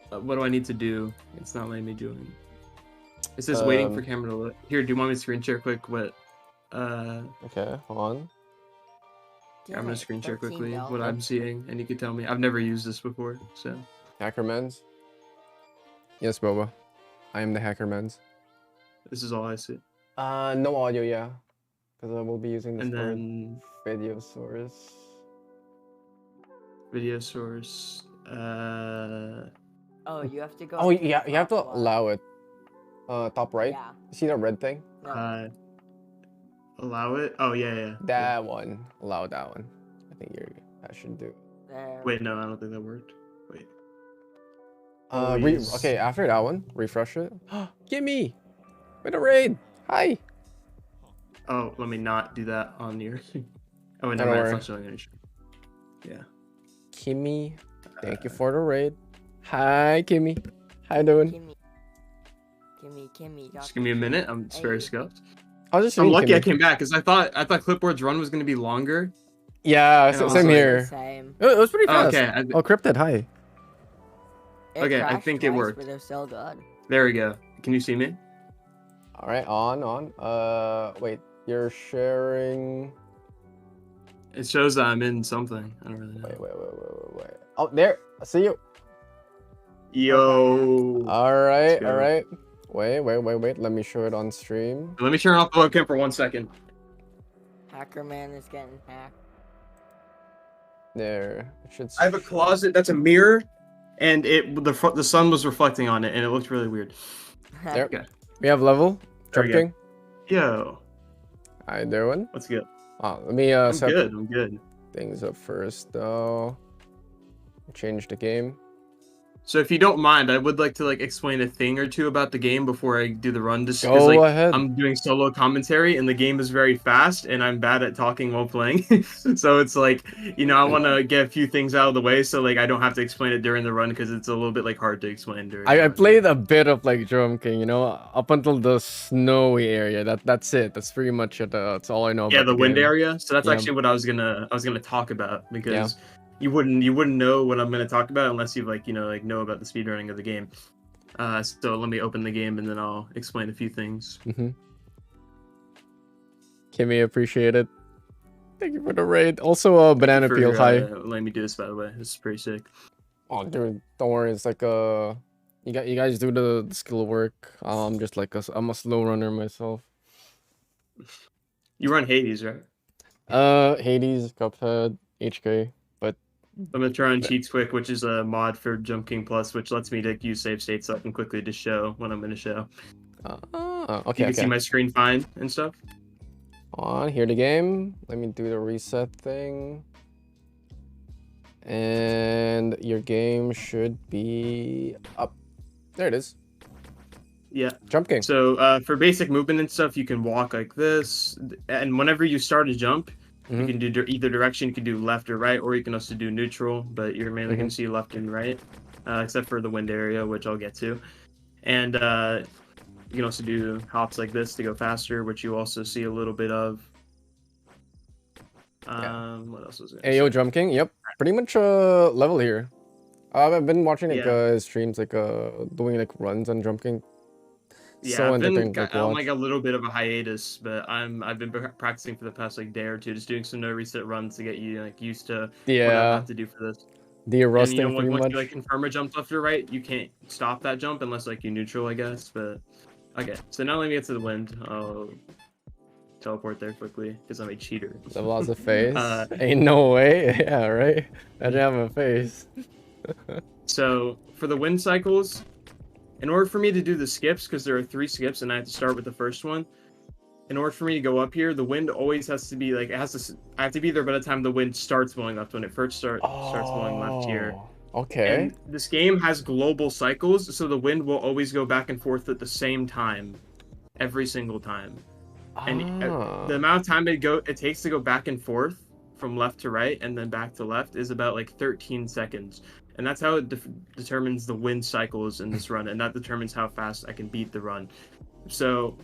What do I need to do? It's not letting me do it. It says waiting for camera to load. Here, do you want me to screen share quick what Okay, hold on. I'm gonna screen share quickly what I'm seeing, and you can tell me. I've never used this before, so. Hackermans. Yes, Boba. I am the Hackermans. This is all I see. No audio, yeah, because I will be using this And then video source. Video source. Oh, you have to go. Oh yeah, you have to allow it. Top right. Yeah. See that red thing? No. Allow it. Oh yeah. That one. Allow that one. I think that should do. There. Wait, no, I don't think that worked. Wait. Okay, after that one, refresh it. Gimme! With a raid! Hi! Oh, let me not do that on your... Oh, wait, Don't no, worry. it's not showing any. Yeah. Kimmy, thank you for the raid. Hi, Kimmy. How you doing? Kimmy. Just give me a minute. I'm very scuffed. I'm lucky I came back because I thought Clipboard's run was going to be longer. Yeah, same here. Same. It was pretty fast. Okay. Oh, Cryptid, hi. Okay, I think it worked. But they're so good. There we go. Can you see me? All right, on. Wait, you're sharing. It shows that I'm in something. I don't really know. Wait. Oh, there. I see you. Yo. All right. Wait. Let me show it on stream. Let me turn off the webcam for 1 second. Hackerman is getting hacked. There. It should. I have a closet that's a mirror, and the sun was reflecting on it, and it looked really weird. There. Okay. We have level. There we Jumping. Yo. How you doing? What's good? Oh, let me I'm set good. things up first, though. Change the game. So if you don't mind, I would like to explain a thing or two about the game before I do the run. Just Go ahead. I'm doing solo commentary and the game is very fast and I'm bad at talking while playing. So it's I want to get a few things out of the way so I don't have to explain it during the run because it's a little bit hard to explain during. I played a bit of Drum King, up until the snowy area. That's it. That's pretty much it. That's all I know about. Yeah, the wind game. area. So that's actually what I was gonna talk about because. Yeah. You wouldn't know what I'm gonna talk about unless you know about the speedrunning of the game. So let me open the game and then I'll explain a few things. Kimmy, appreciate it. Thank you for the raid. Also, Banana Peel, hi. Let me do this by the way. This is pretty sick. Oh, dude, don't worry. It's you guys do the skill work. I'm just I'm a slow runner myself. You run Hades, right? Hades, Cuphead, HK. I'm gonna try on Cheats Quick, which is a mod for Jump King Plus, which lets me use save states so I can quickly just show when I'm gonna show. Okay. You can see my screen fine and stuff. On here the game. Let me do the reset thing. And your game should be up. There it is. Yeah. Jump King. So for basic movement and stuff, you can walk like this, and whenever you start a jump. You can do either direction. You can do left or right, or you can also do neutral, but you're mainly going to see left and right, except for the wind area, which I'll get to. And you can also do hops like this to go faster, which you also see a little bit of. What else was it? Ayo, Jump King. Yep. Pretty much level here. I've been watching streams doing runs on Jump King. Yeah, so I've been on a little bit of a hiatus, but I've been practicing for the past day or two, just doing some no reset runs to get you used to what I have to do for this. The rusting and, pretty once much. you confirm a jump left or right, you can't stop that jump unless you neutral, I guess. But okay, so now let me get to the wind. I'll teleport there quickly because I'm a cheater. The lots of face. Ain't no way. Yeah, right. I have a face. So for the wind cycles. In order for me to do the skips, because there are 3 skips and I have to start with the first one, in order for me to go up here, the wind always has to be I have to be there by the time the wind starts blowing left. When it first starts blowing left here. Okay. And this game has global cycles, so the wind will always go back and forth at the same time, every single time. And the amount of time it takes to go back and forth from left to right and then back to left is about 13 seconds. And that's how it determines the wind cycles in this run, and that determines how fast I can beat the run. So,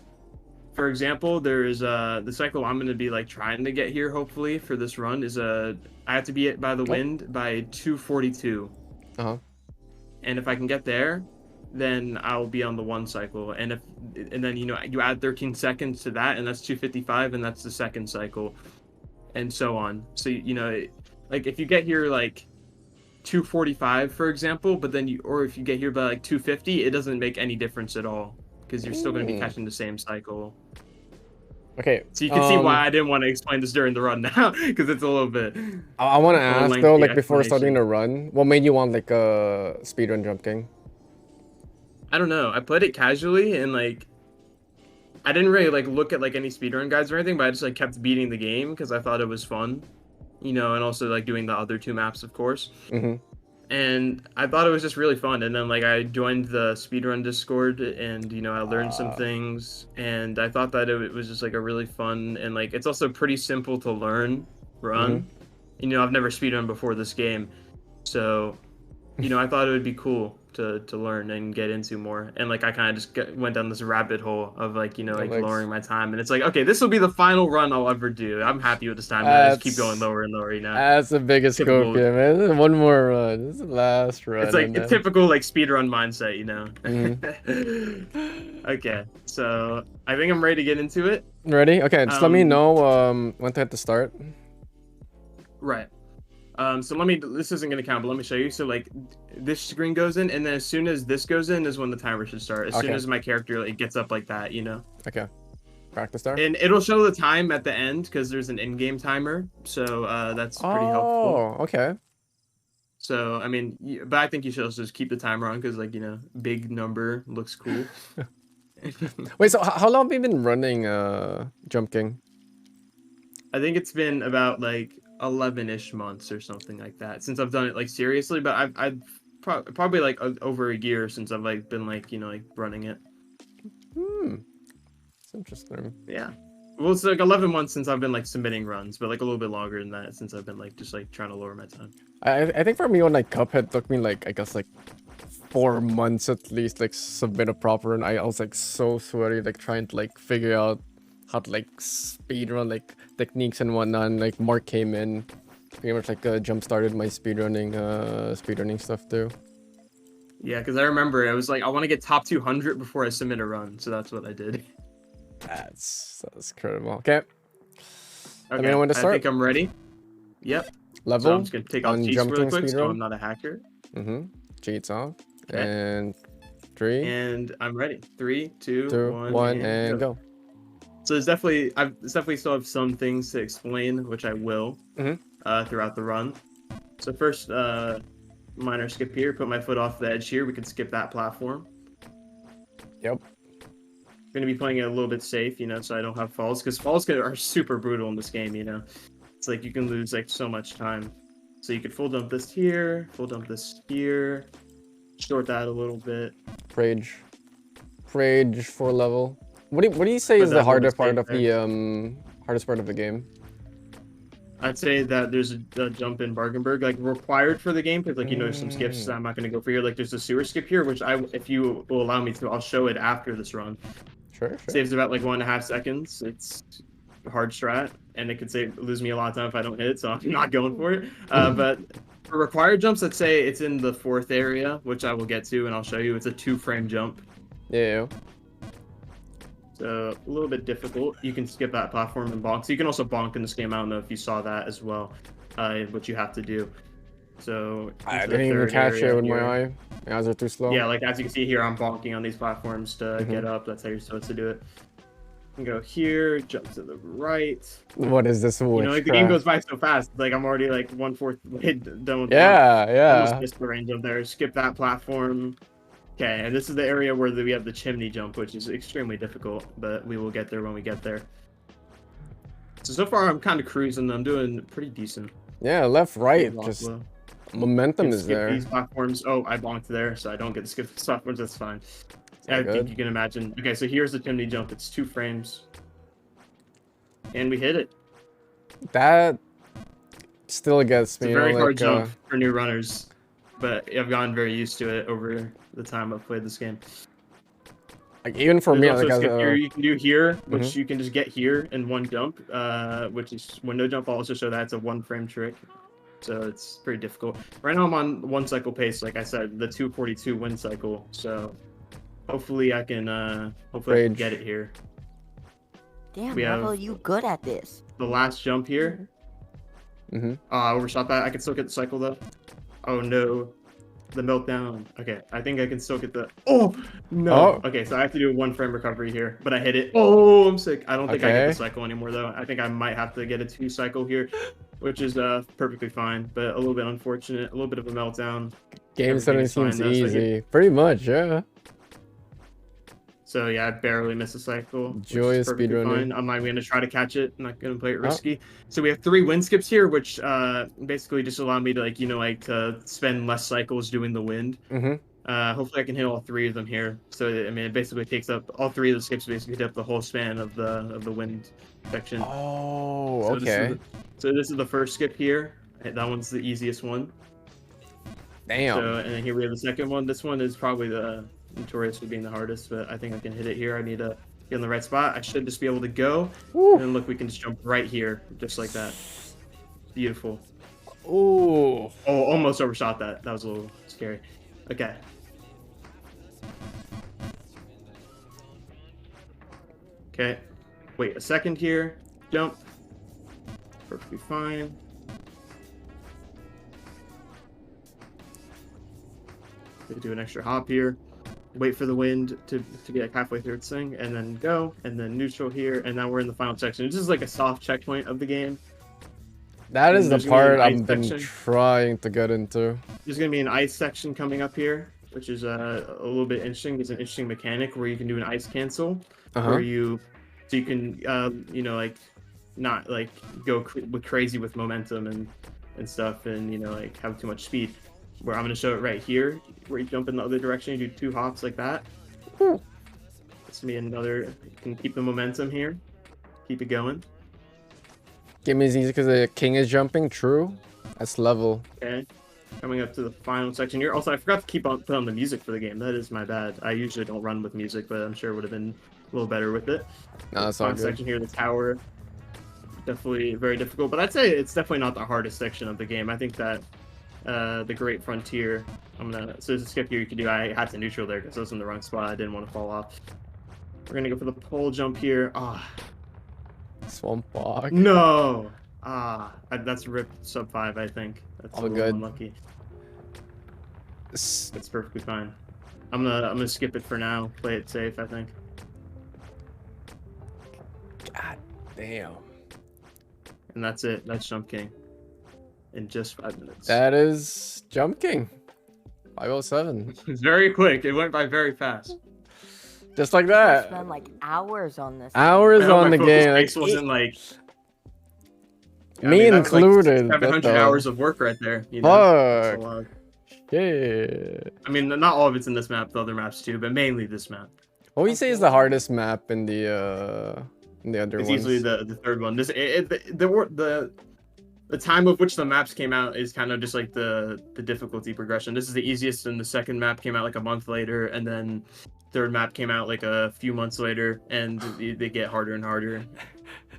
for example, there is the cycle I'm going to be trying to get here. Hopefully for this run is I have to be by the wind by 2:42. and if I can get there, then I'll be on the 1 cycle. And then you add 13 seconds to that, and that's 255, and that's the second cycle, and so on. So like if you get here like 245, for example, but then or if you get here by like 250, it doesn't make any difference at all because you're still going to be catching the same cycle. Okay. So you can see why I didn't want to explain this during the run now, because it's a little bit. I want to ask though, like before starting the explanation. run, what made you want like a speedrun Jump King? I don't know. I played it casually and like I didn't really like look at like any speedrun guides or anything, but I just like kept beating the game because I thought it was fun, and also like doing the other 2 maps, of course. And I thought it was just really fun. And then like I joined the speedrun Discord, and I learned some things, and I thought that it was just like a really fun, and like it's also pretty simple to learn run. I've never speedrun before this game, so I thought it would be cool to learn and get into more. And like I kind of just went down this rabbit hole of like like lowering my time, and it's like, okay, this will be the final run I'll ever do. I'm happy with this time. I just keep going lower and lower. That's the biggest scope, yeah, man. One more run. This is the last run. It's like a typical like speedrun mindset, Okay, so I think I'm ready to get into it. Ready? Okay, just let me know when to hit the start. Right. So this isn't going to count, but let me show you. So like this screen goes in, and then as soon as this goes in is when the timer should start. As soon as my character like gets up like that, Okay. Practice start. And it'll show the time at the end because there's an in-game timer. So that's pretty helpful. Oh, okay. So, I mean, but I think you should also just keep the timer on because like, big number looks cool. Wait, so how long have you been running Jump King? I think it's been about like 11-ish months or something like that since I've done it like seriously, but I've probably like over a year since I've like been like like running it. It's interesting. Yeah, well, it's like 11 months since I've been like submitting runs, but like a little bit longer than that since I've been like just like trying to lower my time. I think for me on like Cuphead took me like I guess like 4 months at least like submit a proper run. I was like so sweaty like trying to like figure out how to like speedrun like techniques and whatnot, and like Mark came in pretty much like jump started my speedrunning stuff too. Yeah, because I remember I was like, I want to get top 200 before I submit a run, so that's what I did. That's incredible. Okay. Okay, me know when to start. I think I'm ready. Yep. Level. So I'm just gonna take off cheats really quick, so speedrun. I'm not a hacker. Cheats off. Okay. And 3. And I'm ready. 3, 2, 2, 1, and go. So there's definitely still have some things to explain, which I will throughout the run. So first, minor skip here. Put my foot off the edge here. We can skip that platform. Yep. Going to be playing it a little bit safe, so I don't have falls, because falls are super brutal in this game. It's like you can lose like so much time. So you could full dump this here, full dump this here, short that a little bit. Rage 4 level. What do you say is the hardest part of the game? I'd say that there's a jump in Bargenberg, like required for the game, because like there's some skips that I'm not going to go for here. Like there's a sewer skip here, which if you will allow me to, I'll show it after this run. Sure. Saves about like 1.5 seconds. It's a hard strat, and it could lose me a lot of time if I don't hit it, so I'm not going for it. But for required jumps, let's say it's in the 4th area, which I will get to, and I'll show you. It's a 2-frame jump. Yeah. So a little bit difficult. You can skip that platform and bonk. So you can also bonk in this game. I don't know if you saw that as well, what you have to do. So I didn't even catch it with my eye. My eyes are too slow. Yeah, like as you can see here, I'm bonking on these platforms to get up. That's how you're supposed to do it. You can go here, jump to the right. What is this? Like the game goes by so fast. Like I'm already like 1/4 way done with Yeah. Almost missed the range up there. Skip that platform. Okay, and this is the area where we have the chimney jump, which is extremely difficult, but we will get there when we get there. So far I'm kind of cruising. I'm doing pretty decent. Yeah, left, right, just momentum is there. These platforms. Oh, I bonked there, so I don't get to skip the platforms. That's fine. I think you can imagine. Okay, so here's the chimney jump. It's 2 frames, and we hit it. That still gets me. It's a very hard jump for new runners, but I've gotten very used to it over the time I've played this game. Like even for me, like here you can do here, which you can just get here in one jump, which is window jump. I'll also show that it's a 1-frame trick. so it's pretty difficult. Right now I'm on 1 cycle pace, like I said, the 242 wind cycle. So hopefully I can get it here. Damn, We Lehvel, have you good at this. the last jump here. I overshot that. I can still get the cycle though. Oh no. The meltdown. Okay, I think I can still get the. Oh no. Oh. Okay, so I have to do a 1 frame recovery here, but I hit it. Oh, I'm sick. I don't think I get the cycle anymore though. I think I might have to get a 2 cycle here, which is perfectly fine, but a little bit unfortunate. A little bit of a meltdown. Game 7 seems easy. Pretty much, yeah. So yeah, I barely missed a cycle. Joyous speedrunning. I'm not going to try to catch it. I'm not going to play it risky. So we have 3 wind skips here, which basically just allow me to to spend less cycles doing the wind. Hopefully I can hit all 3 of them here. So I mean, it basically takes up all 3 of the skips. Basically, take up the whole span of the wind section. Oh, so okay. This is the first skip here. That one's the easiest one. Damn. So and then here we have the second one. This one is probably the notorious for being the hardest, but I think I can hit it here. I need to get in the right spot. I should just be able to go. Woo. And then look, we can just jump right here, just like that. Beautiful. Ooh. Oh, almost overshot that. That was a little scary. Okay. Okay. Wait a second here. Jump. Perfectly fine. Do an extra hop here. Wait for the wind to get halfway through its thing, and then go, and then neutral here, and now we're in the final section. This is like a soft checkpoint of the game. That is the part I've been trying to get into. There's going to be an ice section coming up here, which is a little bit interesting. It's an interesting mechanic where you can do an ice cancel, where you can not like go crazy with momentum and stuff, and have too much speed. Where I'm going to show it right here, where you jump in the other direction, you do 2 hops like that. This will be another, you can keep the momentum here, keep it going. Game is easy because the king is jumping, true. That's level. Okay, coming up to the final section here. Also, I forgot to put on the music for the game. That is my bad. I usually don't run with music, but I'm sure it would have been a little better with it. No, that's all good. Section here, the tower. Definitely very difficult, but I'd say it's definitely not the hardest section of the game. I think that the Great Frontier. So there's a skip here you can do. I had to neutral there because I was in the wrong spot. I didn't want to fall off. We're gonna go for the pole jump here. Swamp Bog. No. That's ripped sub 5. I think that's all good. Unlucky. That's perfectly fine. I'm gonna skip it for now. Play it safe. I think. God damn. And that's it. That's Jump King. In just 5 minutes. That is Jump King. 507. It's very quick. It went by very fast. Just like that. I spent like hours on this. Hours on the game. Like, wasn't like me included. Like 700 hours of work right there. Fuck. Yeah. I mean, not all of it's in this map. The other maps too, but mainly this map. What would you say is the hardest map in the other ones? It's easily the third one. The time of which the maps came out is kind of just like the difficulty progression. This is the easiest, and the second map came out like a month later, and then third map came out like a few months later, and they get harder and harder.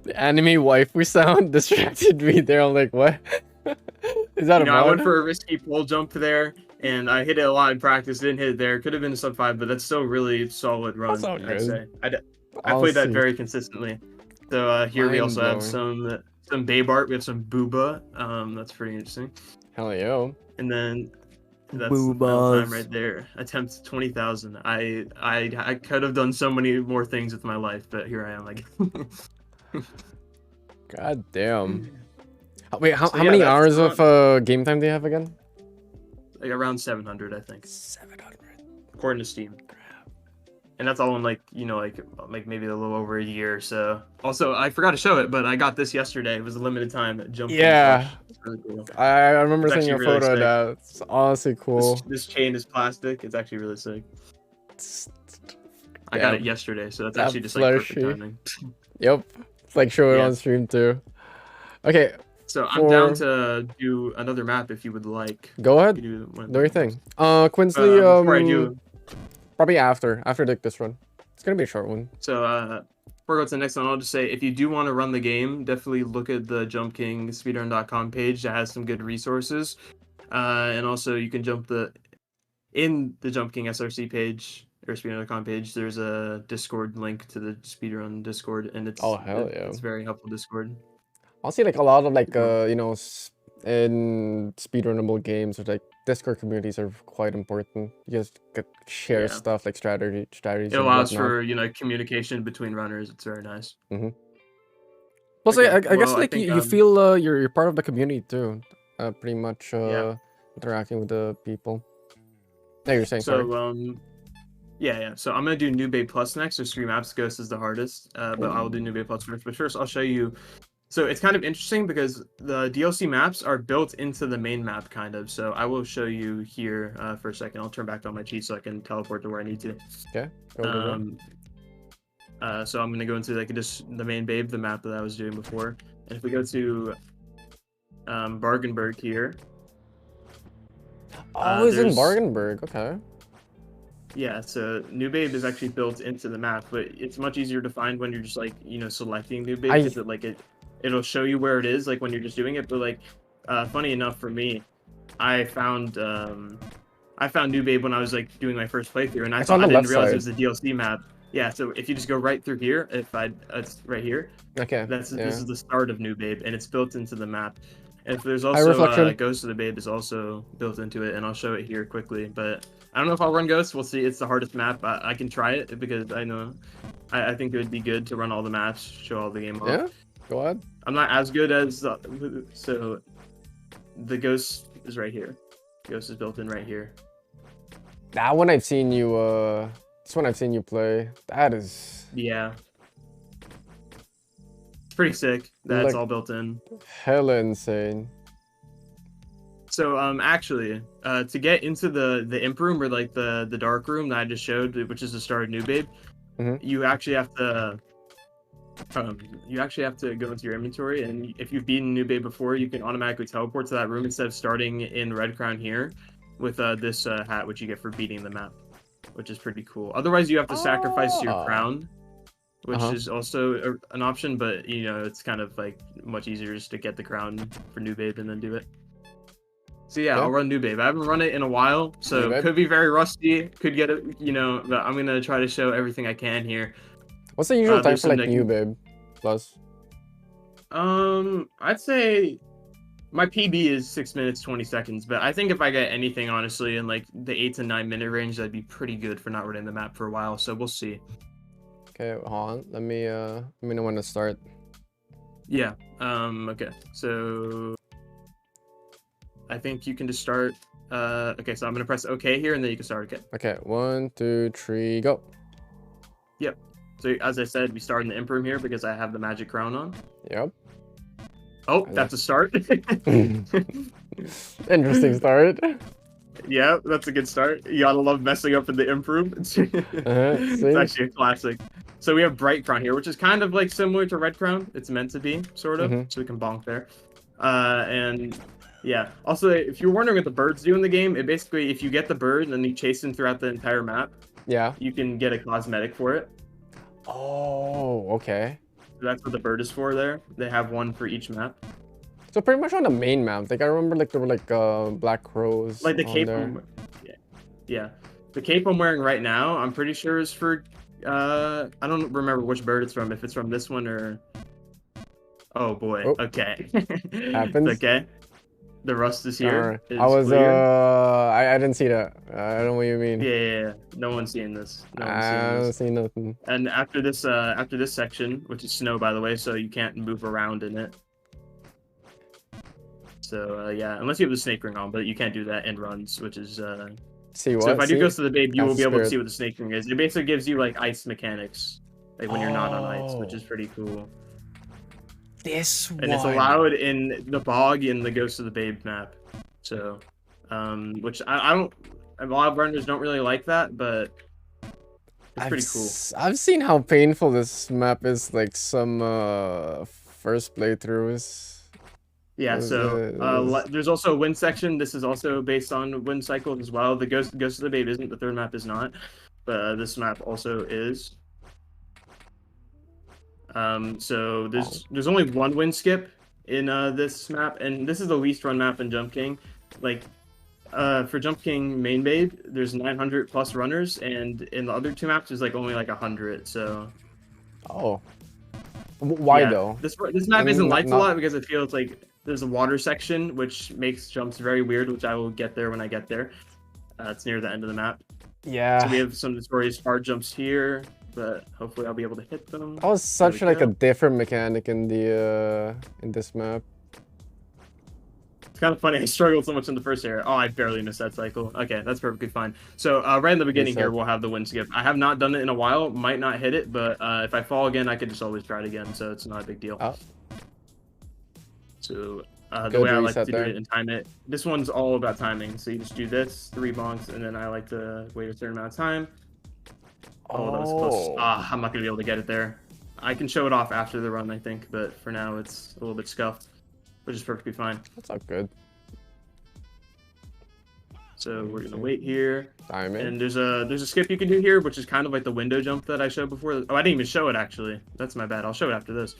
The anime waifu sound distracted me there. I'm like, what? Is that a mod? I went for a risky pole jump there, and I hit it a lot in practice. Didn't hit it there. Could have been a sub 5, but that's still really solid run. I'd say. I played that very consistently. So here we also have some babe art. We have some booba. That's pretty interesting. Hell yeah. And then that's the time right there. Attempt 20,000. I could have done so many more things with my life, but here I am. Like, God damn. Wait, how many hours of game time do you have again? Like around 700, I think. 700. According to Steam. And that's all in like maybe a little over a year or so. Also, I forgot to show it, but I got this yesterday. It was a limited time jump. Yeah. It's really cool. I remember seeing your photo of that. It's honestly cool. This chain is plastic. It's actually really sick. I got it yesterday, so that's actually just like perfect timing. Yep. It's like show it on stream too. Okay. So I'm down to do another map if you would like. Go ahead. Do your thing. Quinsley, before I do, probably after like this run. It's gonna be a short one. So before I go to the next one, I'll just say if you do want to run the game, definitely look at the Jump King Speedrun.com page that has some good resources. And also you can in the Jump King SRC page or Speedrun.com page, there's a Discord link to the Speedrun Discord, and it's very helpful Discord. I'll see like a lot of like you know, in speedrunnable games, or like Discord communities are quite important. You just share stuff like strategies. It allows for, you know, communication between runners. It's very nice. Plus, I guess like you feel you're part of the community too. Pretty much interacting with the people. Yeah, you're saying. So sorry. yeah. So I'm gonna do New Babe Plus next. There's 3 maps. Ghost is the hardest, but I'll do New Babe Plus first. But first, I'll show you. So it's kind of interesting because the DLC maps are built into the main map, kind of. So I will show you here for a second. I'll turn back on my cheat so I can teleport to where I need to. Okay. So I'm gonna go into like just the main Babe, the map that I was doing before. And if we go to Bargenberg here. Oh, it's in Bargenberg. Okay. Yeah, so New Babe is actually built into the map, but it's much easier to find when you're just like, you know, selecting New Babe, because it'll show you where it is, like when you're just doing it. But like, funny enough for me, I found New Babe when I was like doing my first playthrough, and I didn't realize it was a DLC map. Yeah, so if you just go right through here, it's right here. Okay. This is the start of New Babe, and it's built into the map. And if there's also Ghost of the Babe is also built into it, and I'll show it here quickly. But I don't know if I'll run Ghost. We'll see. It's the hardest map. I can try it because I know I think it would be good to run all the maps, show all the game off. Yeah, go ahead. I'm not as good as so the Ghost is right here. Ghost is built in right here. That one I've seen you. This one I've seen you play. That is. Yeah. Pretty sick. That's all built in. Hella insane. So actually, to get into the imp room, or like the dark room that I just showed, which is the start of New Babe, you actually have to go into your inventory, and if you've beaten New Babe before, you can automatically teleport to that room instead of starting in Red Crown here with this hat, which you get for beating the map, which is pretty cool. Otherwise, you have to sacrifice your crown, which is also an option, but you know, it's kind of like much easier just to get the crown for New Babe and then do it. So yeah, I'll run New Babe. I haven't run it in a while, so it could be very rusty, could get it, you know, but I'm gonna try to show everything I can here. What's the usual time for like New Babe Plus? I'd say my PB is 6 minutes 20 seconds, but I think if I get anything honestly in like the 8 to 9 minute range, that'd be pretty good for not running the map for a while. So we'll see. Okay, hold on. Let me know when to start. Yeah. Okay. So I think you can just start. Okay, so I'm gonna press OK here, and then you can start. Okay. Okay. 1, 2, 3, go. Yep. So as I said, we start in the imp room here because I have the magic crown on. Yep. Oh, that's a start. Interesting start. Yeah, that's a good start. You gotta love messing up in the imp room. It's actually a classic. So we have Bright Crown here, which is kind of like similar to Red Crown. It's meant to be, sort of. So we can bonk there. And yeah. Also, if you're wondering what the birds do in the game, it basically, if you get the bird and then you chase them throughout the entire map, you can get a cosmetic for it. Oh, okay. So that's what the bird is for there. They have one for each map. So pretty much on the main map. Like I remember like there were like black crows. Like the cape yeah. The cape I'm wearing right now, I'm pretty sure is for I don't remember which bird it's from, if it's from this one or oh boy. Oh. Okay. Happens. Okay. The rust is here. I was clear. I didn't see that. I don't know what you mean. Yeah. No one's seen this. I don't see nothing. And after this section, which is snow by the way, so you can't move around in it. So yeah, unless you have the snake ring on, but you can't do that in runs, which is see what? So if I do Ghost of the Babe, you will be able to see what the snake ring is. It basically gives you like ice mechanics, like when you're not on ice, which is pretty cool. This one. And it's allowed in the bog in the Ghost of the Babe map. So, which I don't. A lot of runners don't really like that, but it's pretty cool. I've seen how painful this map is, like some first playthroughs. Yeah, so there's also a wind section. This is also based on wind cycles as well. The Ghost of the Babe isn't. The third map is not, but this map also is. So there's only one wind skip in this map, and this is the least run map in Jump King. Like, for Jump King main babe, there's 900 plus runners, and in the other two maps, there's like only like 100. So. Oh. Why yeah, though? This map isn't liked a not... lot because it feels like there's a water section, which makes jumps very weird, which I will get there when I get there. It's near the end of the map. Yeah. So we have some notorious hard jumps here, but hopefully I'll be able to hit them. That was such like a different mechanic in the in this map. It's kind of funny. I struggled so much in the first area. Oh, I barely missed that cycle. Okay, that's perfectly fine. So right in the beginning here, we'll have the wind skip. I have not done it in a while. Might not hit it, but if I fall again, I could just always try it again. So it's not a big deal. Oh. So the way I like to do it and time it. This one's all about timing. So you just do this 3 bonks, and then I like to wait a certain amount of time. Oh, that was close. I'm not gonna be able to get it there. I can show it off after the run, I think, but for now it's a little bit scuffed, which is perfectly fine. That's not good. So we're gonna wait here. Timing. And there's a skip you can do here, which is kind of like the window jump that I showed before. Oh, I didn't even show it actually. That's my bad. I'll show it after this.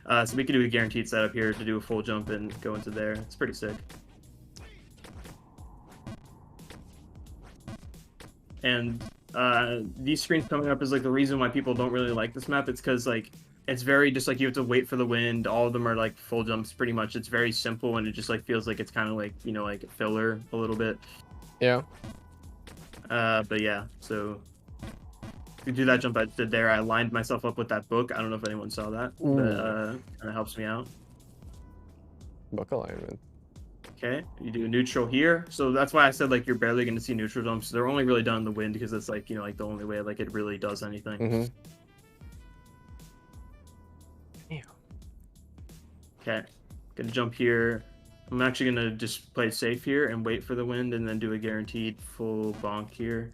So we can do a guaranteed setup here to do a full jump and go into there. It's pretty sick. And these screens coming up is like the reason why people don't really like this map. It's because like it's very just like you have to wait for the wind. All of them are like full jumps pretty much. It's very simple and it just like feels like it's kind of like, you know, like filler a little bit. Yeah. But yeah, so to do that jump I did there, I lined myself up with that book. I don't know if anyone saw that, but kind of helps me out. Book alignment. Okay, you do a neutral here. So that's why I said like you're barely going to see neutral jumps. They're only really done in the wind because it's like, you know, like the only way like it really does anything. Damn. Okay, gonna jump here. I'm actually gonna just play it safe here and wait for the wind and then do a guaranteed full bonk here.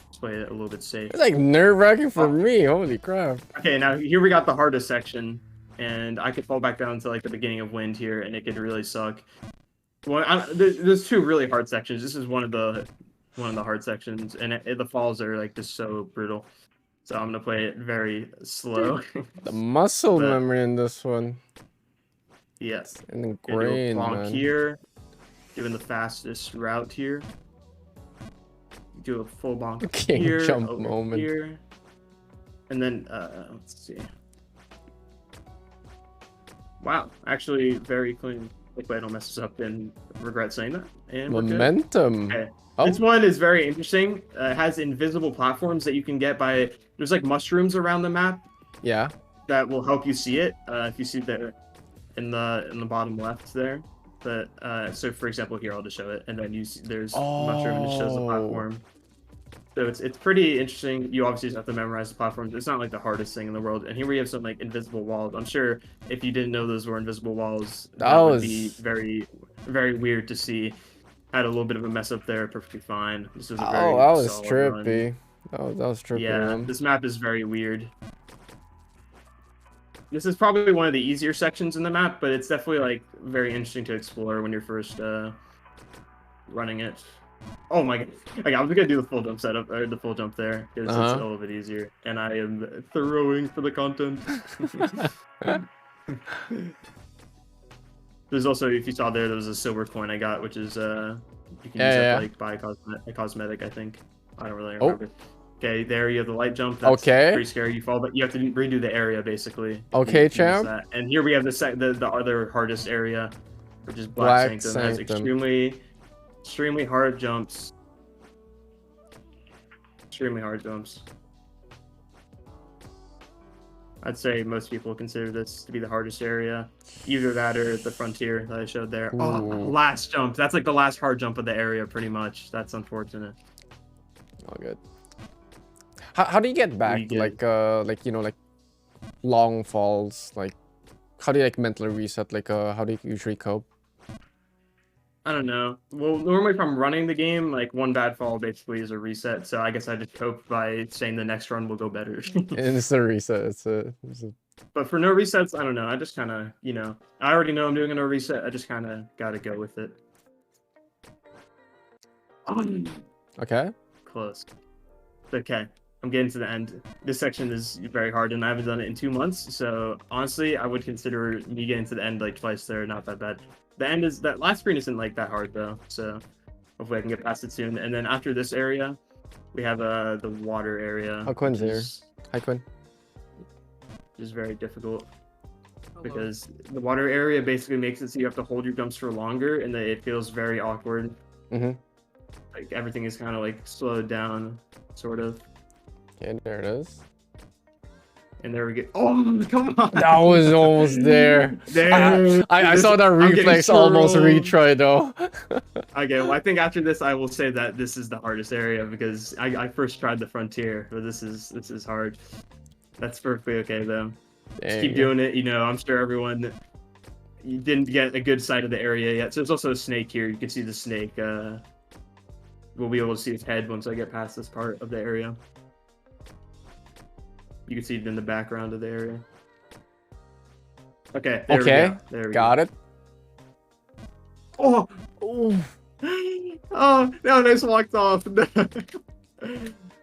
Just play it a little bit safe. It's like nerve-wracking for me. Holy crap. Okay, now here we got the hardest section. And I could fall back down to like the beginning of wind here, and it could really suck. Well, there's 2 really hard sections. This is one of the hard sections, and the falls are like just so brutal. So I'm gonna play it very slow. The muscle memory in this one. Yes. And ingrained, man. Here, given the fastest route here. Do a full bonk here, jump moment. Here, and then let's see. Wow, actually very clean. Hopefully I don't mess this up and regret saying that. And momentum. Okay. Oh. This one is very interesting. It has invisible platforms that you can get by. There's like mushrooms around the map. Yeah. That will help you see it. If you see there in the bottom left there. But so for example here I'll just show it, and then you see there's a mushroom and it shows the platform. So it's pretty interesting. You obviously just have to memorize the platforms. It's not like the hardest thing in the world. And here we have some like invisible walls. I'm sure if you didn't know those were invisible walls, that would be very, very weird to see. Had a little bit of a mess up there, perfectly fine. This was a very that was solid trippy. run. That was trippy. Yeah, man. this map is very weird. This is probably one of the easier sections in the map, but it's definitely like very interesting to explore when you're first running it. Oh my god. Okay, I was gonna do the full jump setup, or the full jump there, because it's a little bit easier. And I am throwing for the content. There's also, if you saw there was a silver coin I got, which is, you can use that to, like, buy a cosmetic, I think. I don't really remember. Okay, there you have the light jump. That's pretty scary. You fall, but you have to redo the area, basically. Okay, champ. And here we have the other hardest area, which is Black Sanctum. It has extremely hard jumps. Extremely hard jumps. I'd say most people consider this to be the hardest area. Either that or the frontier that I showed there. Ooh. Oh, last jump. That's like the last hard jump of the area, pretty much. That's unfortunate. All good. How do you get back? Like you know, like long falls. Like, how do you like mentally reset? Like, how do you usually cope? I don't know. Well, normally if I'm running the game, like one bad fall basically is a reset. So I guess I just cope by saying the next run will go better. And it's a reset. It's a... But for no resets, I don't know. I just kind of, you know, I already know I'm doing a no reset. I just kind of got to go with it. Okay. Close. Okay. I'm getting to the end. This section is very hard, and I haven't done it in 2 months. So honestly, I would consider me getting to the end like twice there. Not that bad. The end is that last screen isn't like that hard though. So hopefully I can get past it soon. And then after this area, we have the water area. Oh, Quinn's here. Hi, Quinn. Which is very difficult. Because the water area basically makes it so you have to hold your jumps for longer, and it feels very awkward. Like everything is kind of like slowed down, sort of. Okay, there it is. And there we go. Oh, come on! That was almost there. I saw that reflex almost retry though. Okay, well I think after this I will say that this is the hardest area because I first tried the frontier, but this is hard. That's perfectly okay though. Just keep doing it. You know, I'm sure everyone you didn't get a good sight of the area yet. So there's also a snake here. You can see the snake. We'll be able to see its head once I get past this part of the area. You can see it in the background of the area. Okay. There we go. There we got go. it. Oh. Oh, no, nice walked off.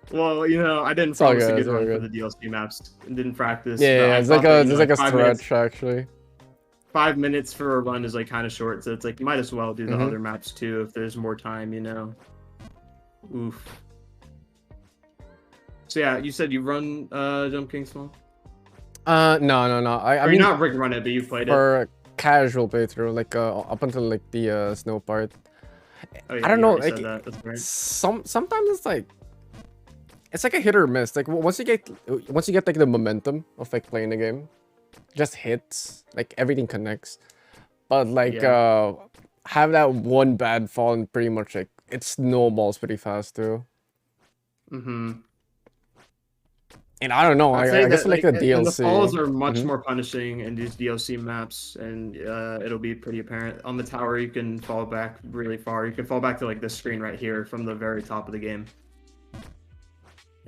Well, you know, I didn't promise a good run for the DLC maps. I didn't practice. Yeah, it's like a stretch actually. 5 minutes for a run is like kind of short, so it's like you might as well do the other maps too if there's more time, you know. Oof. So yeah, you said you run Jump King Small? No. I mean, not rig run it, but you played for a casual playthrough, like up until like the snow part. Oh, yeah, I don't know, like right. sometimes it's like a hit or miss. Like once you get like the momentum of like playing the game, just hits, like everything connects. But like have that one bad fall and pretty much like it snowballs pretty fast too. And I don't know, I guess like the DLC. The falls are much more punishing in these DLC maps, and it'll be pretty apparent. On the tower, you can fall back really far. You can fall back to like this screen right here from the very top of the game.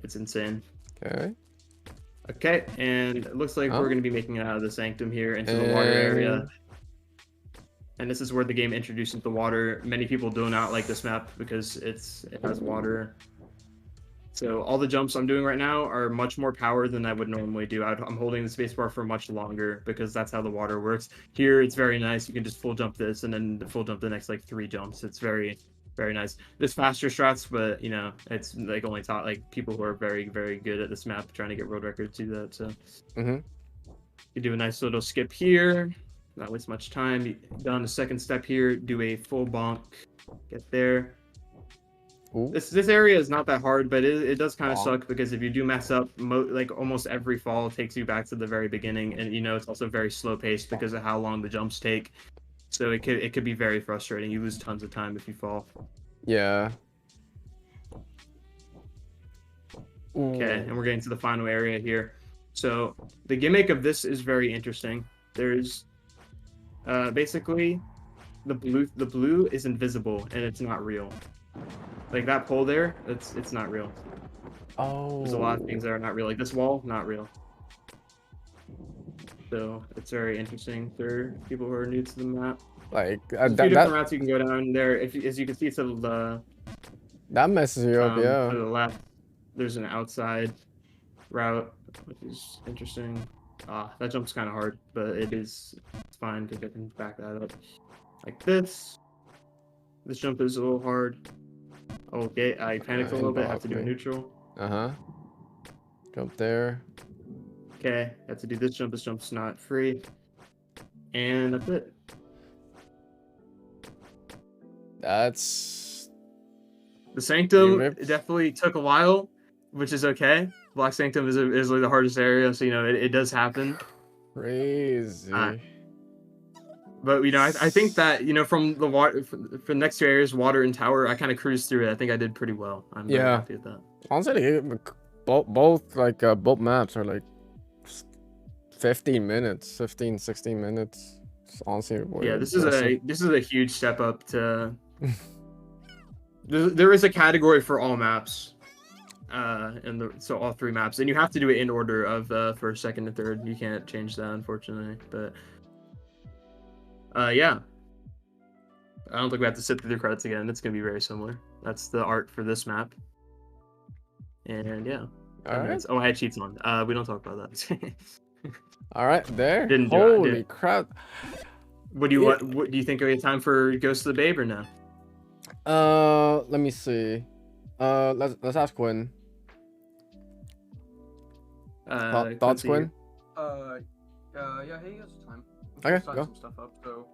It's insane. Okay, and it looks like we're going to be making it out of the sanctum here into the water area. And this is where the game introduces the water. Many people do not like this map because it has water. So all the jumps I'm doing right now are much more power than I would normally do. I'm holding the spacebar for much longer because that's how the water works. Here, it's very nice. You can just full jump this and then full jump the next like 3 jumps. It's very, very nice. There's faster strats, but you know, it's like only taught like people who are very, very good at this map trying to get world records do that. So you do a nice little skip here. Not waste much time. Done the second step here. Do a full bonk. Get there. This area is not that hard, but it does kind of suck because if you do mess up, like almost every fall takes you back to the very beginning, and you know it's also very slow paced because of how long the jumps take. So it could be very frustrating. You lose tons of time if you fall. Yeah. Okay, and we're getting to the final area here. So the gimmick of this is very interesting. There's basically the blue is invisible and it's not real. Like that pole there, it's not real. There's a lot of things that are not real. Like this wall, not real. So it's very interesting for people who are new to the map. Like a few different routes you can go down there. As you can see to the that messes you up, yeah. To the left, there's an outside route, which is interesting. That jump's kind of hard, but it's fine because I can back that up like this. This jump is a little hard. Okay, I panicked a little bit. I have to do a neutral. Jump there. Okay, I have to do this jump. This jump's not free. And that's it. That's... The Sanctum definitely took a while, which is okay. Black Sanctum is like the hardest area, so you know it does happen. Crazy. But you know, I think that you know from the water for the next 2 areas, water and tower, I kind of cruised through it. I think I did pretty well. I'm very happy with that. Honestly, both maps are like 15 minutes, 16 minutes. It's honestly this is a huge step up to. There is a category for all maps, so all 3 maps, and you have to do it in order of first, second, and third. You can't change that, unfortunately. But yeah, I don't think we have to sit through the credits again. It's gonna be very similar. That's the art for this map, and yeah. All right. Oh, I had cheats on. We don't talk about that. All right, there. Didn't do it, Holy didn't. crap. What do you want? What do you think? We have time for Ghost of the Babe or no? Let me see. Let's ask Quinn. Thoughts, Quincy, Quinn? Yeah, he has time. Okay, Sign go. some stuff up, so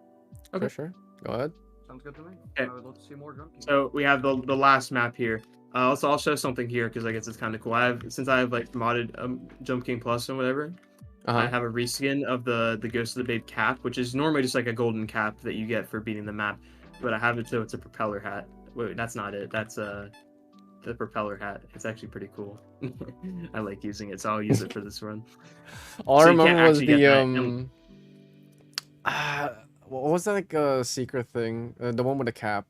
Okay. Sure. Go ahead. sounds good to me. Okay. I would love to see more junkies. So we have the last map here. Also, I'll show something here because I guess it's kind of cool. Since I have like modded Jump King Plus and whatever. I have a reskin of the Ghost of the Babe cap, which is normally just like a golden cap that you get for beating the map. But I have it so it's a propeller hat. Wait, that's not it. That's the propeller hat. It's actually pretty cool. I like using it, so I'll use it for this run. All So I you can't remember was actually get the that. what was that like a secret thing? The one with the cap.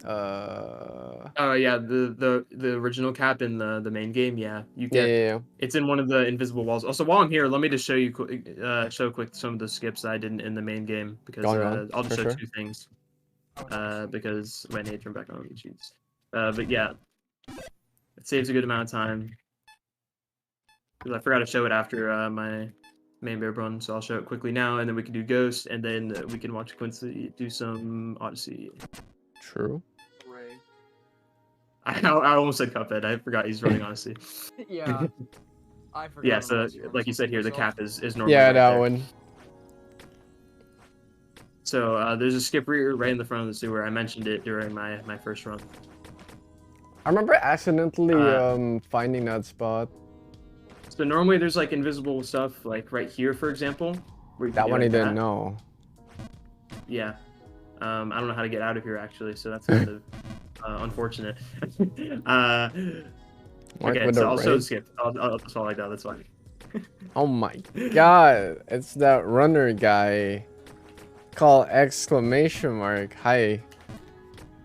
Oh yeah, the original cap in the main game. Yeah, you Yeah, get. yeah. It's in one of the invisible walls. Also, while I'm here, let me just show you show quick some of the skips that I did in the main game because Go on, I'll just for show sure. 2 things. Because my name turned back on the cheats. But yeah, it saves a good amount of time. Because I forgot to show it after my main bear run, so I'll show it quickly now, and then we can do Ghost, and then we can watch Quincy do some Odyssey. True. Ray. I almost said Cuphead. I forgot he's running Odyssey. Yeah. I forgot. Yeah, so about you. like you said here, the cap is normally Yeah, right that there. one. So there's a skip right in the front of the sewer. I mentioned it during my first run. I remember accidentally finding that spot. So normally there's like invisible stuff like right here, for example. Where you can That do one I like didn't that. know. Yeah. I don't know how to get out of here actually, so that's kind of unfortunate. Okay, so I'll show the skip. That's all I got. That's fine. Oh my god, it's that runner guy. Call exclamation mark. Hi.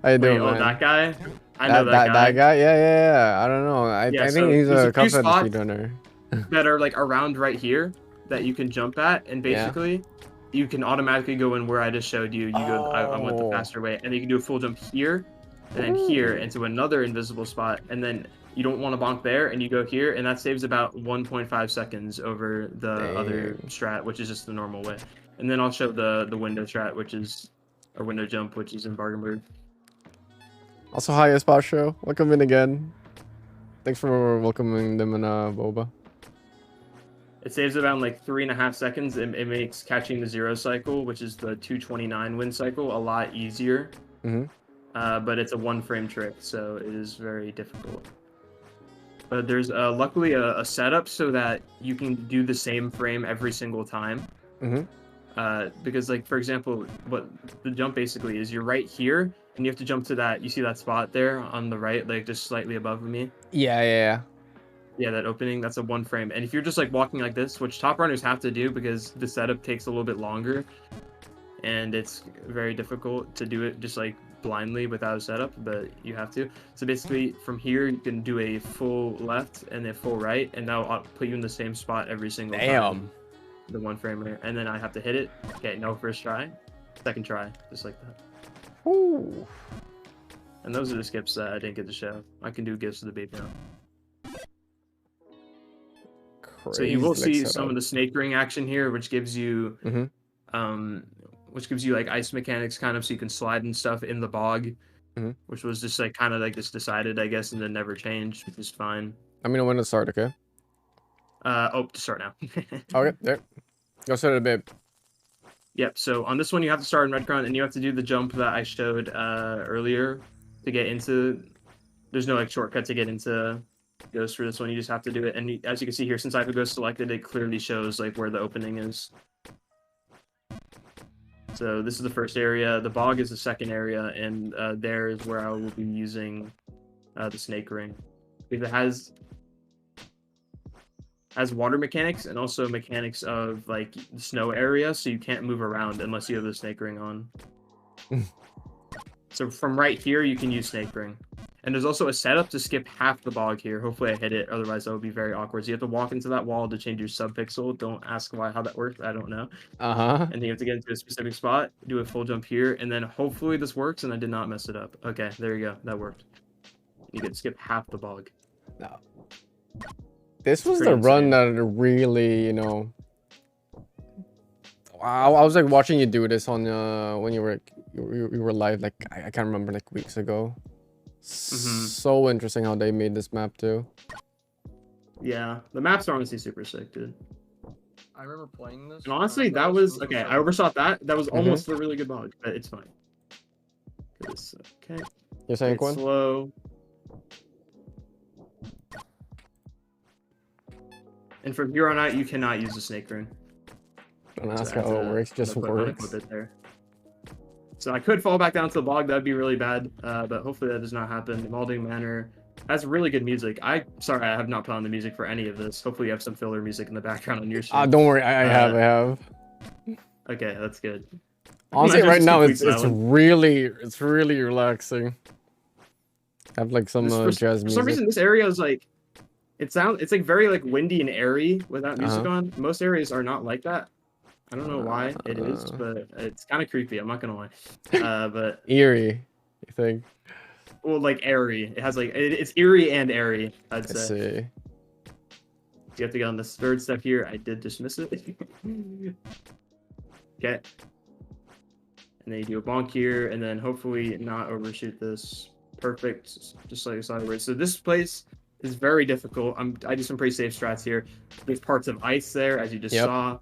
How you doing, Wait, man? that guy? I know that guy. That guy? Yeah. I don't know. I Yeah, think so he's there's a a few Cuphead spots speedrunner. that are like around right here that you can jump at, and basically you can automatically go in where I just showed you. You go, I went the faster way, and you can do a full jump here, and then here into another invisible spot, and then you don't want to bonk there, and you go here, and that saves about 1.5 seconds over the other strat, which is just the normal way. And then I'll show the window strat, which is or window jump, which is in Bargainburg. Also, hi, Spot Show. Welcome in again. Thanks for welcoming them in Boba. It saves about like 3.5 seconds. It makes catching the 0 cycle, which is the 229 win cycle, a lot easier. But it's a 1-frame trick, so it is very difficult. But there's luckily a setup so that you can do the same frame every single time. Because like, for example, what the jump basically is, you're right here, and you have to jump to that, you see that spot there on the right, like just slightly above me? Yeah. Yeah, that opening, that's a 1-frame. And if you're just like walking like this, which top runners have to do because the setup takes a little bit longer, and it's very difficult to do it just like blindly without a setup, but you have to. So basically from here, you can do a full left and a full right, and that'll put you in the same spot every single time. The 1-framer, and then I have to hit it. Okay, no first try, second try, just like that. Ooh. And those are the skips that I didn't get to show. I can do gifts to the babe now. So you will see some of the snake ring action here, which gives you, like ice mechanics kind of, so you can slide and stuff in the bog, which was just like kind of like just decided, I guess, and then never changed, which is fine. I mean, when to start, okay? To start now. Okay, there. Go start it, babe. Yep, so on this one you have to start in Redcon, and you have to do the jump that I showed earlier to get into... There's no like shortcut to get into Ghost for this one, you just have to do it. And as you can see here, since I have a Ghost selected, it clearly shows like where the opening is. So this is the first area, the bog is the second area, and there is where I will be using the snake ring. Because it has water mechanics and also mechanics of like the snow area, so you can't move around unless you have the snake ring on. So from right here you can use snake ring, and there's also a setup to skip half the bog here. Hopefully I hit it, otherwise that would be very awkward. So you have to walk into that wall to change your subpixel. Don't ask how that works, I don't know. And then you have to get into a specific spot, do a full jump here, and then hopefully this works and I did not mess it up. Okay, there you go, that worked. You get to skip half the bog. No. This was pretty the run insane. that really, you know. I was like watching you do this on when you were live, like I can't remember, like weeks ago. So interesting how they made this map too. Yeah, the maps are honestly super sick, dude. I remember playing this. And honestly, but that it was so okay. I short. overshot that. That was almost a really good bug, but it's fine. Okay. You're saying It's Quinn? slow. And from here on out, you cannot use the snake rune. Don't ask So how it works, just I'm gonna works. put it there. So I could fall back down to the bog. That'd be really bad. But hopefully that does not happen. Malding Manor has really good music. Sorry, I have not put on the music for any of this. Hopefully you have some filler music in the background on your stream. Don't worry, I have. Okay, that's good. Honestly, Mine's right just now complete it's silence. really relaxing. Have like some jazz For music. some reason, this area is like, it's like very like windy and airy without music on. Most areas are not like that. I don't know why it is, but it's kind of creepy. I'm not gonna lie. But eerie, you think? Well, like airy. It has like it's eerie and airy. I'd say. I see. You have to get on this third step here. I did dismiss it. Okay. And then you do a bonk here, and then hopefully not overshoot this. Perfect. Just like sideways. So this place is very difficult. I do some pretty safe strats here. There's parts of ice there, as you just saw.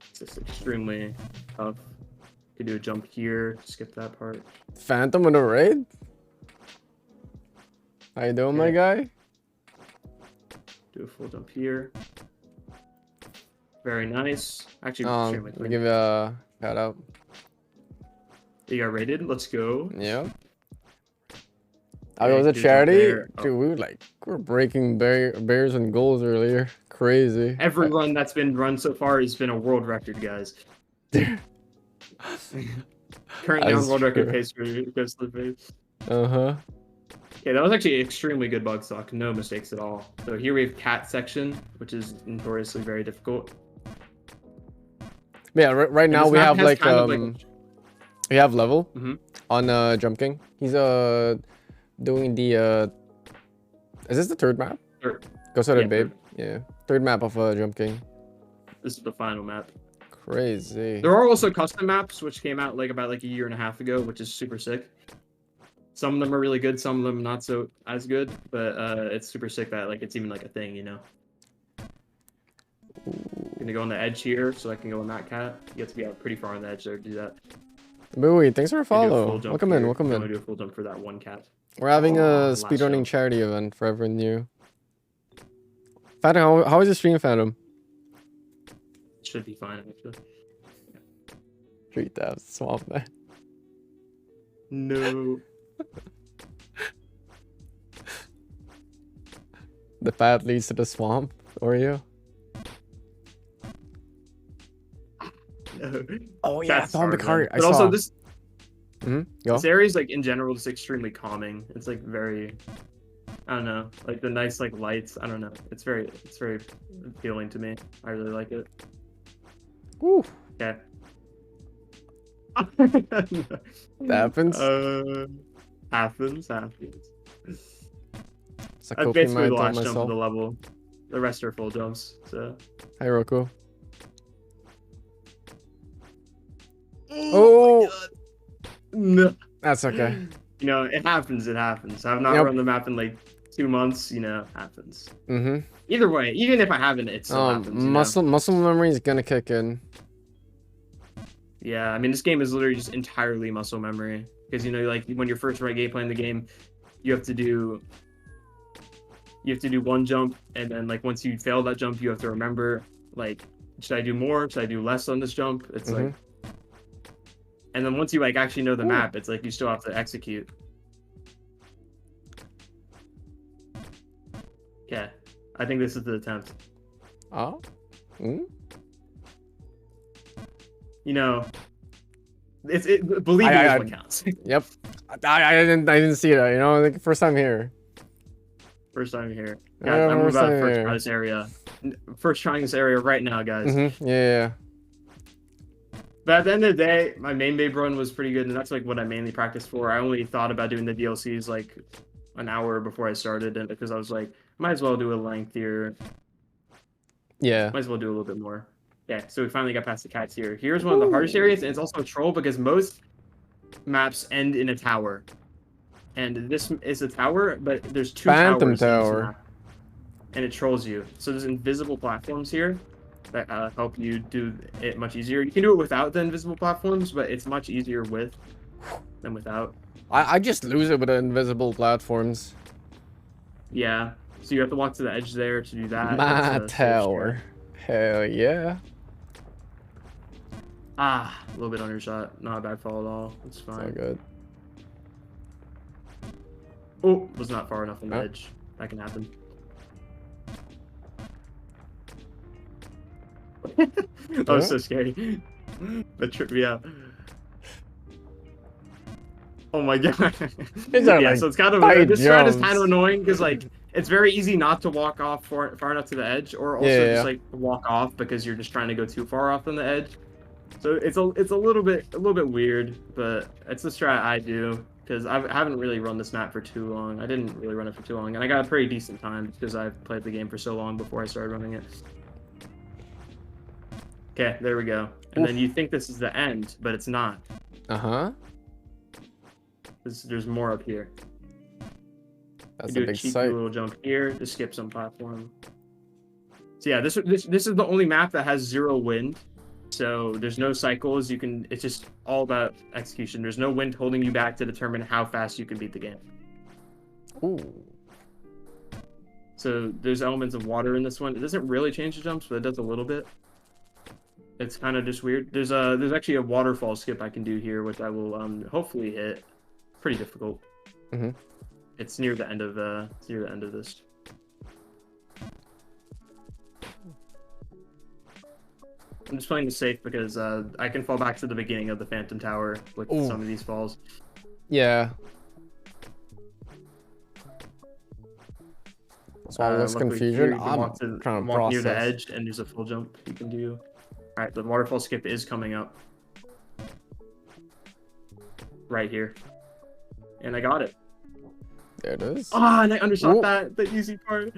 It's just extremely tough. You can do a jump here. Skip that part. Phantom in the raid? How you doing, my guy? Do a full jump here. Very nice. Actually, let me give you a shout out. You got rated. Let's go. Yep. I was a charity. Dude, we're breaking bears and goals earlier. Crazy. Every run that's been run so far has been a world record, guys. Currently on world record pace for Ghost of the Face. Okay, that was actually extremely good bug stock. No mistakes at all. So here we have cat section, which is notoriously very difficult. Yeah, right now we have like we have Lehvel on Jump King. He's doing the is this the third map? Third. Ghost of the Babe. Yeah, third map of Jump King. This is the final map. Crazy. There are also custom maps which came out about a year and a half ago, which is super sick. Some of them are really good, some of them not so as good, but it's super sick that it's even a thing, you know. I'm gonna go on the edge here so I can go on that cat. You have to be out pretty far on the edge there to do that. Booey, thanks for a follow. Welcome in. I'm gonna do a full jump for that one cat. We're having a speedrunning charity event for everyone new. Phantom, how is your stream, Phantom? Should be fine, actually. Treat that swamp, man. No. The path leads to the swamp, Oreo. No. Oh yeah, That's zombie car. but also this. Go. This area is in general just extremely calming. It's very, I don't know, the nice lights. I don't know. It's very appealing to me. I really like it. Woo. Okay. That happens. Happens. That's basically the last jump of the level. The rest are full jumps. So. Hi, Roku. Oh. No. That's okay. You know, it happens. I've not run the map in 2 months. You know, happens. Either way, even if I haven't, it still happens. Muscle memory is gonna kick in. Yeah, I mean, this game is literally just entirely muscle memory because when you're first playing the game, you have to do one jump, and then once you fail that jump, you have to remember should I do more? Should I do less on this jump? It's and then once you actually know the map, it's you still have to execute. Okay, I think this is the attempt. Oh. You know, believe me, is what counts. Yep. I didn't see that. You know, first time here. First time here. Guys, I'm about to first try this area. First trying this area right now, guys. Yeah. But at the end of the day, my main babe run was pretty good, and that's what I mainly practiced for. I only thought about doing the DLCs an hour before I started, and because I was like, might as well do a lengthier. Yeah. Might as well do a little bit more. Yeah, so we finally got past the cats here. Here's one of the hardest areas, and it's also a troll because most maps end in a tower. And this is a tower, but there's two Phantom towers in this tower. map. And it trolls you. So there's invisible platforms here that help you do it much easier. You can do it without the invisible platforms, but it's much easier with than without. I just lose it with the invisible platforms. Yeah. So you have to walk to the edge there to do that. My It's a safe tower. Hell yeah. Ah, a little bit undershot. Not a bad fall at all. It's It's all fine. good. Oh, was not far enough on the Oh. edge. That can happen. That was so scary. That tripped me out. Oh my god. These are, Yeah, like, so it's kind of tight this strat is jumps. kind of annoying because like it's very easy not to walk off far enough to the edge, or also Yeah. just like walk off because you're just trying to go too far off on the edge. So it's a little bit weird, but it's the strat I do because I haven't really run this map for too long. I didn't really run it for too long, and I got a pretty decent time because I've played the game for so long before I started running it. Okay, there we go. And then you think this is the end, but it's not. Uh-huh. There's more up here. That's You a do a big cheeky sight. little jump here to skip some platform. So yeah, this is the only map that has 0 wind. So there's no cycles. It's just all about execution. There's no wind holding you back to determine how fast you can beat the game. Ooh. So there's elements of water in this one. It doesn't really change the jumps, but it does a little bit. It's kind of just weird. There's actually a waterfall skip I can do here, which I will hopefully hit. Pretty difficult. Mm-hmm. It's near the end of this. I'm just playing it safe because I can fall back to the beginning of the Phantom Tower with Ooh. some of these falls. Yeah. So all this Luckily confusion. here you can I'm walk trying to walk near the process. edge, and there's a full jump you can do. All right, the waterfall skip is coming up right here, and I got it. There it is. Ah, and I undershot Ooh. the easy part.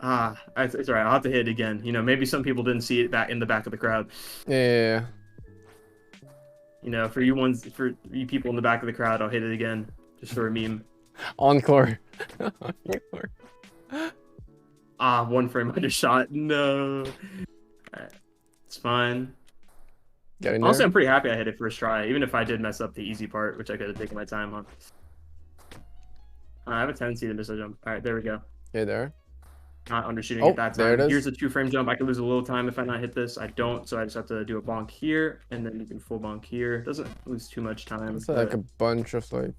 Ah, it's all right. I'll have to hit it again. You know, maybe some people didn't see it back in the back of the crowd. Yeah. You know, for you people in the back of the crowd, I'll hit it again just for a meme. Encore. Encore. Ah, 1 frame undershot. No. Alright, it's fine. Get in Also, there. I'm pretty happy I hit it first try, even if I did mess up the easy part, which I could have taken my time on. I have a tendency to miss a jump. All right, there we go. Hey there. Not undershooting Oh, at that time. there it is. Here's a 2-frame jump. I could lose a little time if I not hit this. I don't, so I just have to do a bonk here, and then you can full bonk here. Doesn't lose too much time. It's like but- a bunch of like.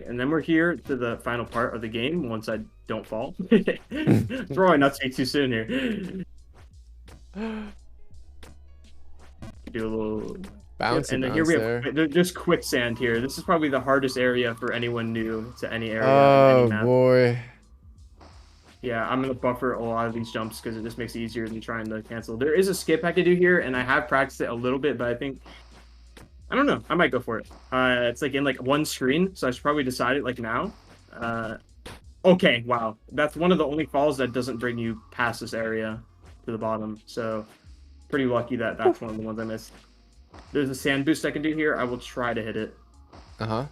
And then we're here to the final part of the game once I don't fall. Throwing not to speak too soon here. Do a little Bouncy and then bounce here we there. have there's quicksand here. This is probably the hardest area for anyone new to any area. in Oh any map. boy. Yeah, I'm gonna buffer a lot of these jumps because it just makes it easier than trying to cancel. There is a skip I could do here, and I have practiced it a little bit, but I don't know. I might go for it. It's like in like one screen, so I should probably decide it like now. Okay, wow. That's one of the only falls that doesn't bring you past this area to the bottom. So pretty lucky that that's one of the ones I missed. There's a sand boost I can do here. I will try to hit it. Uh-huh.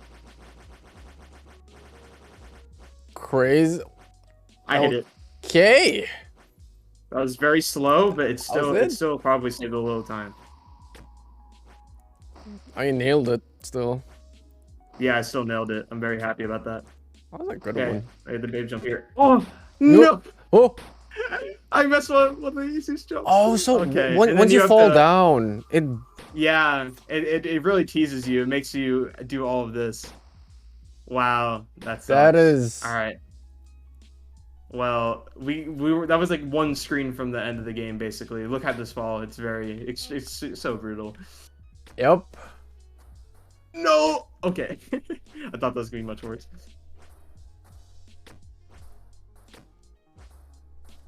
Crazy. I hit it. Okay. That was very slow, but it's That was still it? it still probably saved a little time. I nailed it still. Yeah, I still nailed it. I'm very happy about that. That was a good Okay, one. I had the babe jump here. Oh Nope. no! Oh. I messed one of the easiest jumps. Oh, so okay. once you have fall to- down, it. Yeah, it really teases you. It makes you do all of this. Wow, that sucks. That is. All right. Well, we were that was like one screen from the end of the game basically. Look at this fall. It's so brutal. Yep. No. Okay. I thought that was gonna be much worse.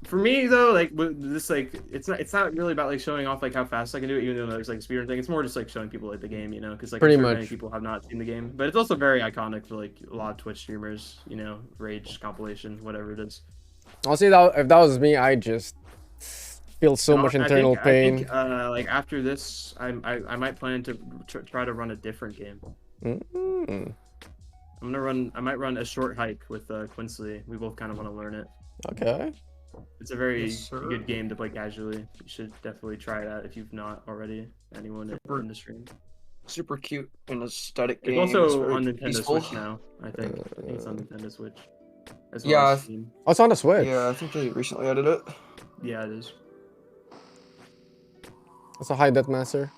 For me though, like with this, like it's not really about like showing off like how fast I can do it, even though there's like a speedrun thing. It's more just like showing people like the game, you know, because like I'm Pretty sure many much. people have not seen the game, but it's also very iconic for like a lot of Twitch streamers, you know, Rage compilation, whatever it is. Honestly, if that was me, I just feel so much internal pain. I think like after this, I might plan to try to run a different game. Mm. I might run a short hike with Quincy. We both kind of want to learn it. Okay. It's a very Yes, good game to play casually. You should definitely try that if you've not already. Anyone in the stream. Super cute and aesthetic It's game. also on Nintendo peaceful. Switch now. I think it's on Nintendo Switch. As well Yeah, as Steam. Oh, it's on the Switch. Yeah, I think they recently added it. Yeah, it is. That's a high death master.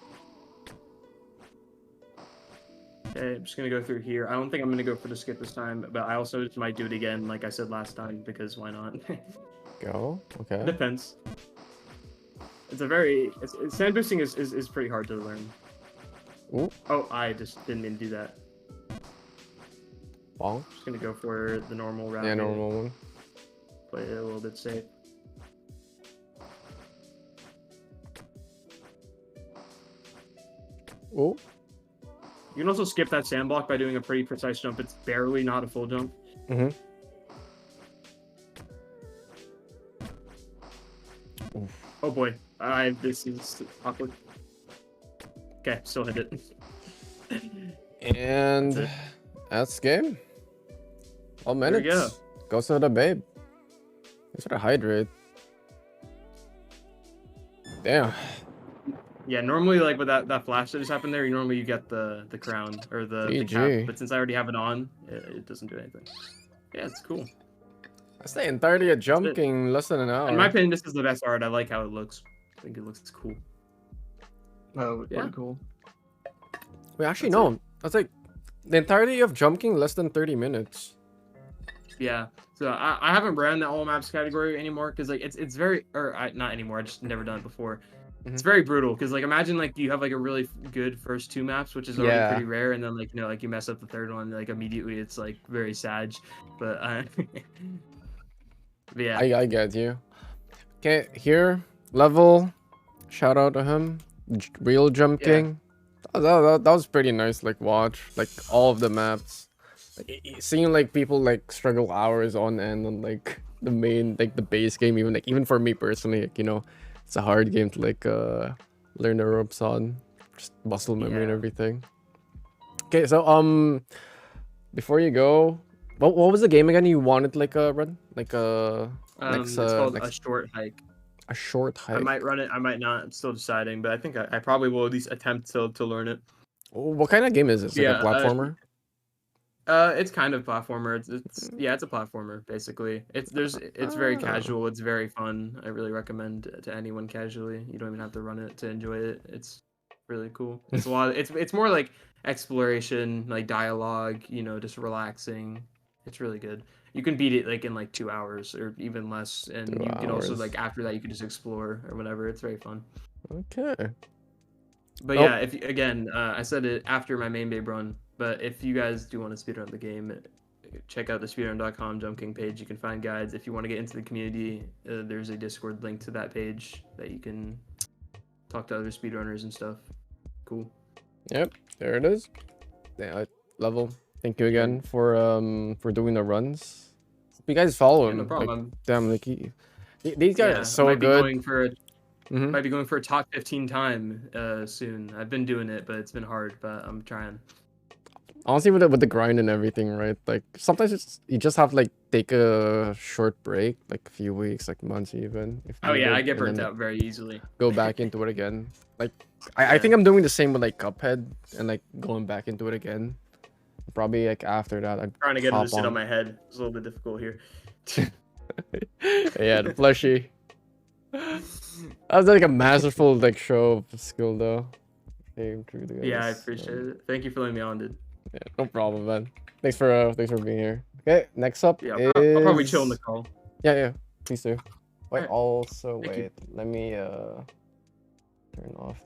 Okay, I'm just gonna go through here. I don't think I'm gonna go for the skip this time, but I also just might do it again, like I said last time, because why not? Go. Okay. Depends. It's a very sand boosting is pretty hard to learn. Ooh. Oh, I just didn't mean to do that. Bonk. Just gonna go for the normal route. Yeah, here. normal one. Play it a little bit safe. Ooh. You can also skip that sand block by doing a pretty precise jump. It's barely not a full jump. Mm-hmm. Oh boy, this is awkward. Okay, still hit it. And That's it. that's game. All There minutes. we go. Goes to the babe. Thanks for the hydrate. Damn. Yeah, normally like with that flash that just happened there, you get the crown or the cap. GG. But since I already have it on, it doesn't do anything. Yeah, it's cool. I stay in 30 at jumping less than an hour. In my opinion, this is the best art. I like how it looks. I think it looks cool. Oh, Yeah. pretty cool. Wait, actually, That's no. That's like the entirety of jumping less than 30 minutes. Yeah. So I haven't ran the all maps category anymore because like it's very not anymore. I just never done it before. It's very brutal because like imagine like you have like a really good first two maps, which is already Yeah. pretty rare, and then like like you mess up the third one, like immediately it's like very sad. But but yeah. I get you. Okay, here, Lehvel. Shout out to him. Real Jump Yeah. King. That was pretty nice. Like watch like all of the maps. Like, seeing like people like struggle hours on end on like the main like the base game. Even for me personally, like, it's a hard game to like learn the ropes on. Just muscle memory and Yeah. everything. Okay, so before you go, what was the game again you wanted to like run? Like It's called a short hike. a short hike. I might run it. I might not. I'm still deciding, but I think I probably will at least attempt to learn it. What kind of game is this? Like Yeah, a platformer? It's kind of platformer. It's yeah, it's a platformer basically. It's very casual. It's very fun. I really recommend it to anyone casually. You don't even have to run it to enjoy it. It's really cool. It's a lot. It's more like exploration, like dialogue. Just relaxing. It's really good. You can beat it like in like 2 hours or even less, and 2 you can also hours. like after that you can just explore or whatever. It's very fun. Okay. But Oh. yeah, if again, I said it after my main babe run. But if you guys do want to speedrun the game, check out the speedrun.com Jump King page. You can find guides. If you want to get into the community, there's a Discord link to that page that you can talk to other speedrunners and stuff. Cool. Yep, there it is. Yeah, Level. Thank you again for doing the runs. Hope you guys follow Yeah, him. no Like, problem. damn, like these guys Yeah, are so might be good. going for a Mhm. might be going for a top 15 time soon. I've been doing it, but it's been hard. But I'm trying. Honestly, with the grind and everything, right? Like sometimes you just have to, like take a short break, like a few weeks, like months even. If Oh yeah, I needed, get and burnt then, out very easily. Go back into it again. Like Yeah. I think I'm doing the same with like Cuphead and like going back into it again. Probably like after that, I'm Trying to get him to hop sit on on. my head. It's a little bit difficult here. Yeah, the plushie. That was like a masterful like show of skill though. Came through the Yeah, I guys. appreciate it. Thank you for letting me on, dude. Yeah, no problem, man. Thanks for being here. Okay, next up Yeah, is... I'll probably chill in the call. Yeah, please do. Wait, Alright, also thank you. wait, let me turn off